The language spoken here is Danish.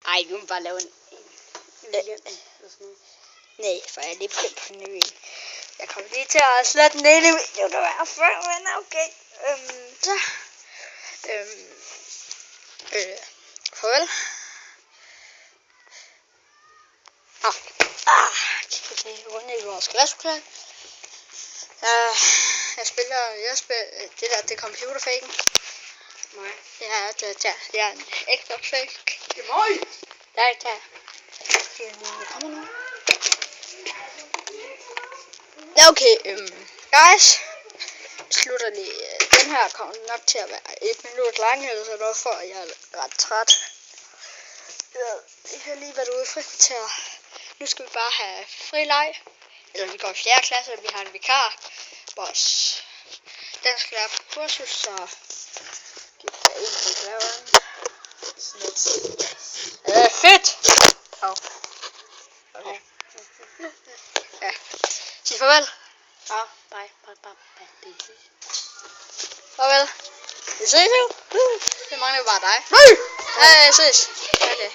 Ej, du må bare lave en lille. Nej, for jeg er lige begyndt på en ny en. Jeg kommer lige til at slette den ene video, der var før, men okay. Farvel. Kigger til rundt i vores klasselokale. Jeg spiller det der, det computerfaken. Nej. Ja, det er en Xbox fake. Det er mig! Der. Kommer nu. Ja, okay, guys. Slutter lige. Den her kommer nok til at være 1 minut lang, eller sådan noget, for jeg er ret træt. Jeg har lige været ude i frikvarter. Nu skal vi bare have fri leg. Eller vi går i 4. klasse, og vi har en vikar. Vores den skal være på kursus, så giv det egentlig glæden. Fedt! Okay. Ja. Sig farvel. Ja, bye. Farvel. Vi ses jo. Det mangler jo bare dig. Nej! Ja, ses. Okay.